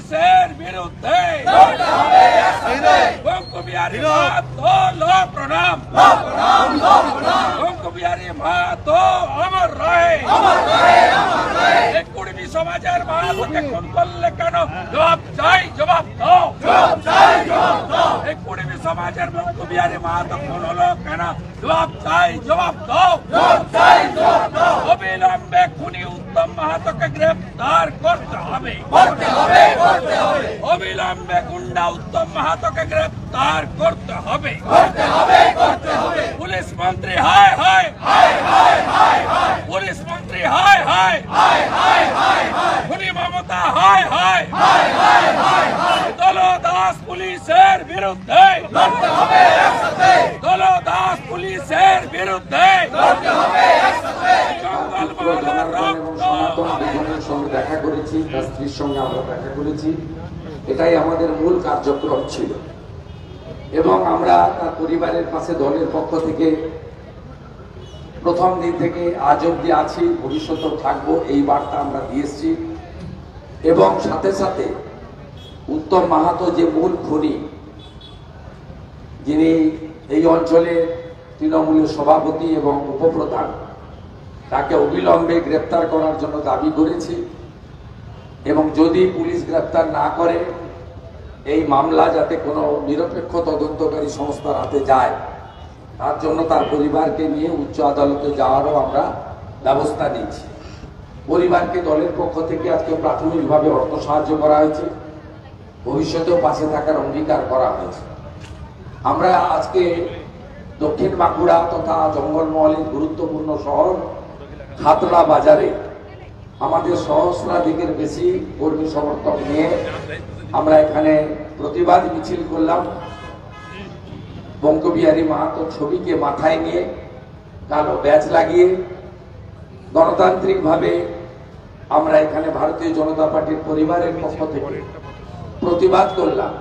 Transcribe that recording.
পুলিশের বিরুদ্ধে বঙ্গবিহারী মাহাতো লো প্রণাম, বঙ্গবিহারী মাহাতো অমর রহে। এই কুড়মি সমাজের মাহাতোকে খুন করলে কেন? জবাব চাই, জবাব দাও। এই কুড়মি সমাজের বঙ্গবিহারী মাহাতো খুন হলো কেন? জবাব চাই, জবাব দাও। অবিলম্বে খুনি উত্তম মাহাতোকে গ্রেফতার করতে হবে। অবিলম্বে গুন্ডা উত্তম মাহাতোকে গ্রেফতার করতে হবে। পুলিশ মন্ত্রী হায় হায়, পুলিশ মন্ত্রী হায় হায়, খুনি মমতা হায় হায়। দলদাস পুলিশের বিরুদ্ধে, দলদাস পুলিশের বিরুদ্ধে সঙ্গে দেখা করেছি, তার স্ত্রীর সঙ্গে আমরা দেখা করেছি। এটাই আমাদের মূল কার্যক্রম ছিল এবং আমরা তার পরিবারের পাশে দলের পক্ষ থেকে প্রথম দিন থেকে আজ অব্দি আছি, ভবিষ্যতেও থাকবো, এই বার্তা আমরা দিয়ে এসেছি। এবং সাথে সাথে উত্তম মাহাতো যে মূল খুনি, যিনি এই অঞ্চলে তৃণমূলের সভাপতি এবং উপপ্রধান, তাকে অবিলম্বে গ্রেপ্তার করার জন্য দাবি করেছি এবং যদি পুলিশ গ্রেপ্তার না করে এই মামলা যাতে কোনো নিরপেক্ষ তদন্তকারী সংস্থার হাতে যায়, তার জন্য তার পরিবারকে নিয়ে উচ্চ আদালতে যাওয়ারও আমরা ব্যবস্থা নিচ্ছি। পরিবারকে দলের পক্ষ থেকে আজকে প্রাথমিকভাবে অর্থ সাহায্য করা হয়েছে, ভবিষ্যতেও পাশে থাকার অঙ্গীকার করা হয়েছে। আমরা আজকে দক্ষিণ বাঁকুড়া তথা জঙ্গলমহলের গুরুত্বপূর্ণ শহর খাতড়া বাজারে আমাদের সহস্রাধিকের বেশি কর্মী সমর্থক নিয়ে আমরা এখানে প্রতিবাদ মিছিল করলাম। বঙ্গবিহারী মাহাতোর ছবিকে মাথায় নিয়ে কালো ব্যাজ লাগিয়ে গণতান্ত্রিকভাবে আমরা এখানে ভারতীয় জনতা পার্টির পরিবারের পক্ষ থেকে প্রতিবাদ করলাম।